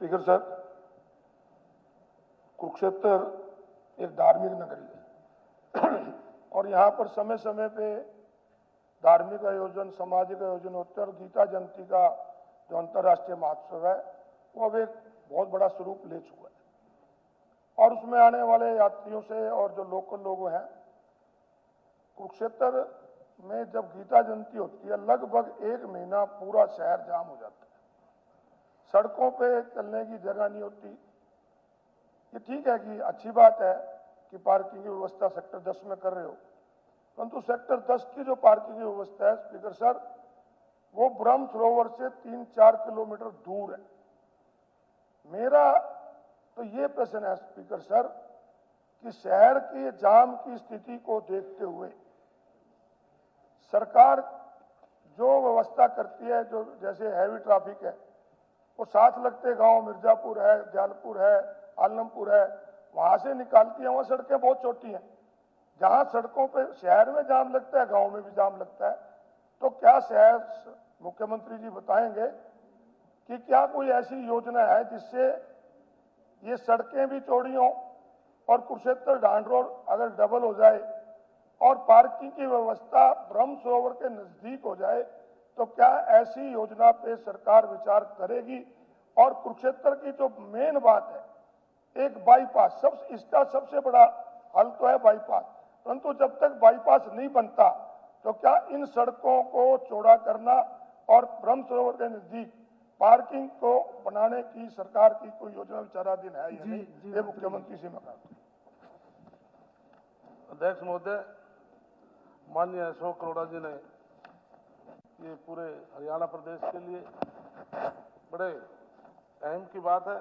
Speaker साहब, कुरुक्षेत्र एक धार्मिक नगरी है और यहाँ पर समय समय पे धार्मिक आयोजन, सामाजिक आयोजन होते हैं और गीता जयंती का जो अंतर्राष्ट्रीय महोत्सव है वो अब एक बहुत बड़ा स्वरूप ले चुका है और उसमें आने वाले यात्रियों से और जो लोकल लोग हैं, कुरुक्षेत्र में जब गीता जयंती होती है लगभग एक महीना पूरा शहर जाम हो जाता है। सड़कों पे चलने की जगह नहीं होती। ये ठीक है कि अच्छी बात है कि पार्किंग की व्यवस्था सेक्टर 10 में कर रहे हो, परंतु सेक्टर 10 की जो पार्किंग की व्यवस्था है स्पीकर सर, वो ब्रह्म सरोवर से 3-4 किलोमीटर दूर है। मेरा तो ये प्रश्न है स्पीकर सर कि शहर के जाम की स्थिति को देखते हुए सरकार जो व्यवस्था करती है, जो जैसे हैवी ट्रैफिक है वो साथ लगते गांव मिर्जापुर है, दयालपुर है, आलमपुर है, वहां से निकालती है। वहां सड़कें बहुत छोटी हैं। जहां सड़कों पे शहर में जाम लगता है, गांव में भी जाम लगता है। तो क्या शहर मुख्यमंत्री जी बताएंगे कि क्या कोई ऐसी योजना है जिससे ये सड़कें भी चौड़ी हों और कुरुक्षेत्र ढांड रोड अगर डबल हो जाए और पार्किंग की व्यवस्था ब्रह्म सरोवर के नजदीक हो जाए, तो क्या ऐसी योजना पे सरकार विचार करेगी? और कुरुक्षेत्र की जो मेन बात है, एक बाईपास, इसका सबसे बड़ा हल तो है बाईपास, परंतु जब तक बाईपास नहीं बनता तो क्या इन सड़कों को चौड़ा करना और ब्रह्म सरोवर के नजदीक पार्किंग को बनाने की सरकार की कोई योजना विचाराधीन है या नहीं? ये मुख्यमंत्री से मैं कहता हूं। अध्यक्ष महोदय, माननीय अशोक अरोड़ा जी ने ये पूरे हरियाणा प्रदेश के लिए बड़े अहम की बात है।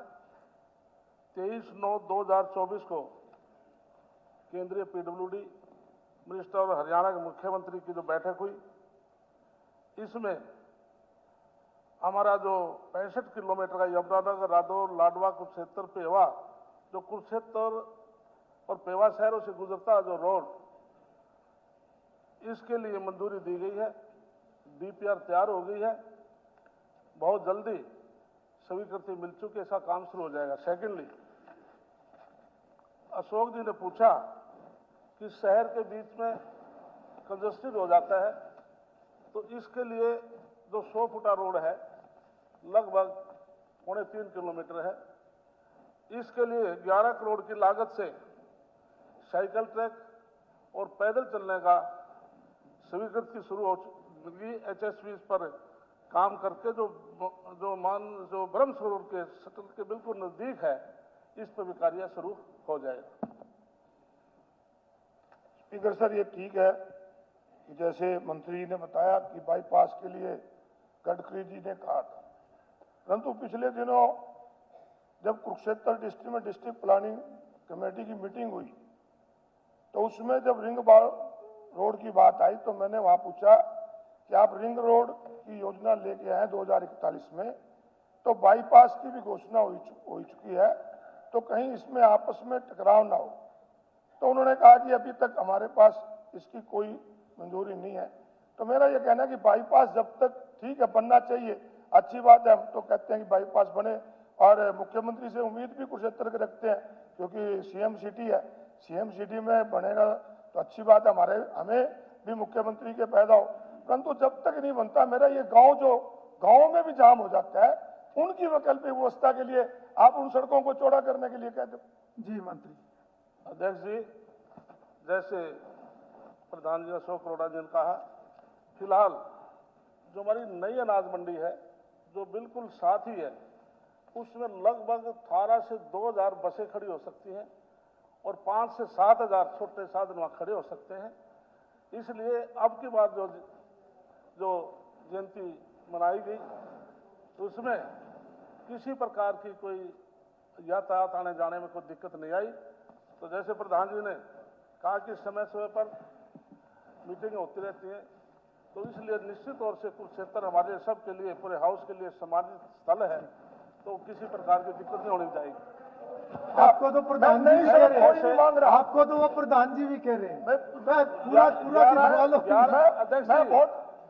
23/9/2024 को केंद्रीय पीडब्ल्यूडी मिनिस्टर और हरियाणा के मुख्यमंत्री की जो बैठक हुई, इसमें हमारा जो 65 किलोमीटर का यमुनानगर, रादौर, लाडवा, कुरुक्षेत्र, पेवा, जो कुरुक्षेत्र और पेवा शहरों से गुजरता जो रोड, इसके लिए मंजूरी दी गई है। डीपीआर तैयार हो गई है, बहुत जल्दी स्वीकृति मिल चुकी है, इसका काम शुरू हो जाएगा। सेकेंडली, अशोक जी ने पूछा कि शहर के बीच में कंजस्टेड हो जाता है, तो इसके लिए जो 100 फुटा रोड है लगभग 3.25 किलोमीटर है, इसके लिए 11 करोड़ की लागत से साइकिल ट्रैक और पैदल चलने का स्वीकृति शुरू हो चुकी। HSV पर काम करके जो ब्रह्म सरोवर के सटल के बिल्कुल नजदीक है, इस पर भी कार्य शुरू हो जाएगा। स्पीकर सर, ये ठीक है कि जैसे मंत्री ने बताया कि बाईपास के लिए गडकरी जी ने कहा था, परंतु पिछले दिनों जब कुरुक्षेत्र डिस्ट्रिक्ट में डिस्ट्रिक्ट प्लानिंग कमेटी की मीटिंग हुई तो उसमें जब रिंग रोड की बात आई तो मैंने वहां पूछा कि आप रिंग रोड की योजना लेके आए 2041 में, तो बाईपास की भी घोषणा हो चुकी है, तो कहीं इसमें आपस में टकराव ना हो। तो उन्होंने कहा कि अभी तक हमारे पास इसकी कोई मंजूरी नहीं है। तो मेरा ये कहना है कि बाईपास जब तक ठीक है बनना चाहिए, अच्छी बात है, हम तो कहते हैं कि बाईपास बने और मुख्यमंत्री से उम्मीद भी कुरुक्षेत्र के रखते हैं क्योंकि सीएम सिटी है, सीएम सिटी में बनेगा तो अच्छी बात है, हमें भी मुख्यमंत्री के पैदा हो। परंतु जब तक नहीं बनता, मेरा ये गांव में भी जाम हो जाता है, उनकी वैकल्पिक व्यवस्था के लिए आप उन सड़कों को चौड़ा करने के लिए कहते। जी मंत्री। अध्यक्ष जी, जैसे प्रधान जी अशोक अरोड़ा जी ने कहा, फिलहाल जो हमारी नई अनाज मंडी है जो बिल्कुल साथ ही है, उसमें लगभग 18 से 2000 बसें खड़ी हो सकती हैं और 5 से 7 हजार छोटे साधन वहां खड़े हो सकते हैं। इसलिए अब की बार जो जयंती मनाई गई उसमें किसी प्रकार की कोई यातायात आने जाने में कोई दिक्कत नहीं आई। तो जैसे प्रधान जी ने कहा कि समय समय पर मीटिंग होती रहती है, तो इसलिए निश्चित तौर से कुरुक्षेत्र हमारे सब के लिए, पूरे हाउस के लिए सम्मानित स्थल है, तो किसी प्रकार की दिक्कत नहीं होनी चाहिए। आपको तो प्रधान जी कह रहे हैं, आपको तो वो प्रधान जी भी कह रहे हैं।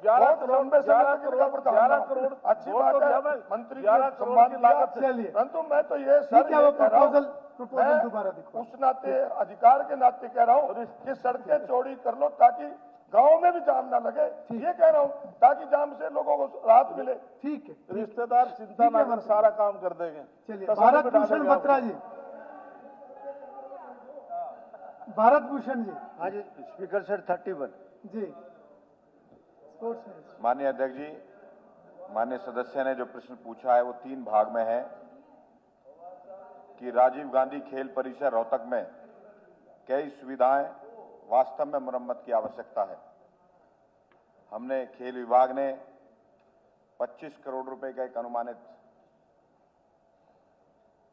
बहुत लंबे समय तक इनका प्रधान 11 रहा। करोड़ अच्छी बोल बात तो है, दिया मैं, मंत्री 11 को करोड़ सम्मान की दिया। लागत से। चलिए परंतु मैं तो ये सर ठीक है, वो ये कह रहा हूं, प्रपोजल मैं दोबारा दिखवा। उस नाते अधिकार के नाते कह रहा हूँ कि सड़कें चौड़ी कर लो ताकि गांव में भी जाम ना लगे, ये कह रहा हूँ, ताकि जाम से लोगों को राहत मिले। ठीक है, रिश्तेदार चिंता ठीक ना है, कर, मंत्री। सारा काम कर देंगे। चलिए तसल्ली भारत में डालेंगे भूषण आपको। बत्रा जी, भारत भूषण जी, हाँ जी, स्पीकर सर 31। जी स्पोर्ट्स मिनिस्टर। माननीय अध्यक्ष जी, माननीय सदस्य ने जो प्रश्न पूछा है वो 3 भाग में है कि राजीव गांधी खेल परिसर रोहतक में कई सुविधाएं वास्तव में मरम्मत की आवश्यकता है। हमने खेल विभाग ने 25 करोड़ रुपए का एक अनुमानित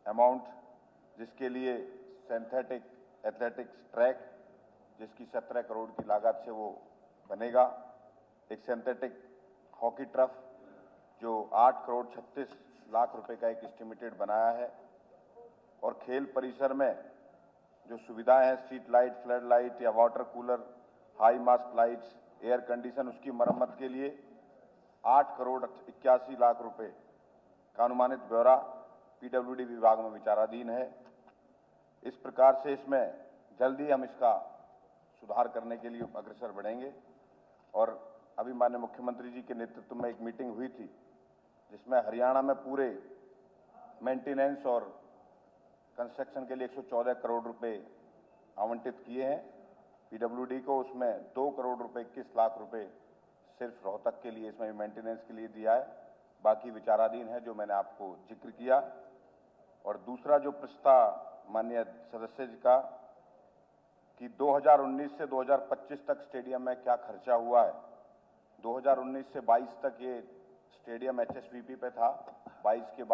अमाउंट, जिसके लिए सिंथेटिक एथलेटिक्स ट्रैक, जिसकी 17 करोड़ की लागत से वो बनेगा, एक सिंथेटिक हॉकी टर्फ जो 8 करोड़ 36 लाख रुपए का एक एस्टिमेटेड बनाया है, और खेल परिसर में जो सुविधाएं हैं, स्ट्रीट लाइट, फ्लड लाइट या water cooler, high mast lights, air condition, उसकी मरम्मत के लिए 8 करोड़ 81 लाख रुपए का अनुमानित ब्यौरा पीडब्ल्यूडी विभाग में विचाराधीन है। इस प्रकार से इसमें जल्दी हम इसका सुधार करने के लिए अग्रसर बढ़ेंगे। और अभी माननीय मुख्यमंत्री जी के नेतृत्व में एक मीटिंग हुई थी जिसमें हरियाणा में पूरे मेंटेनेंस और कंस्ट्रक्शन के लिए 114 करोड़ रुपए आवंटित किए हैं पीडब्ल्यूडी को। उसमें 2 करोड़ रुपए 21 लाख रुपए सिर्फ रोहतक के लिए, इसमें मेंटेनेंस के लिए दिया है, बाकी विचाराधीन है, जो मैंने आपको जिक्र किया। और दूसरा जो प्रस्ताव माननीय सदस्य जी का कि 2019 से 2025 तक स्टेडियम में क्या खर्चा हुआ है, 2019 से 22 तक ये स्टेडियम एचएसवीपी पे था, 22 के बाद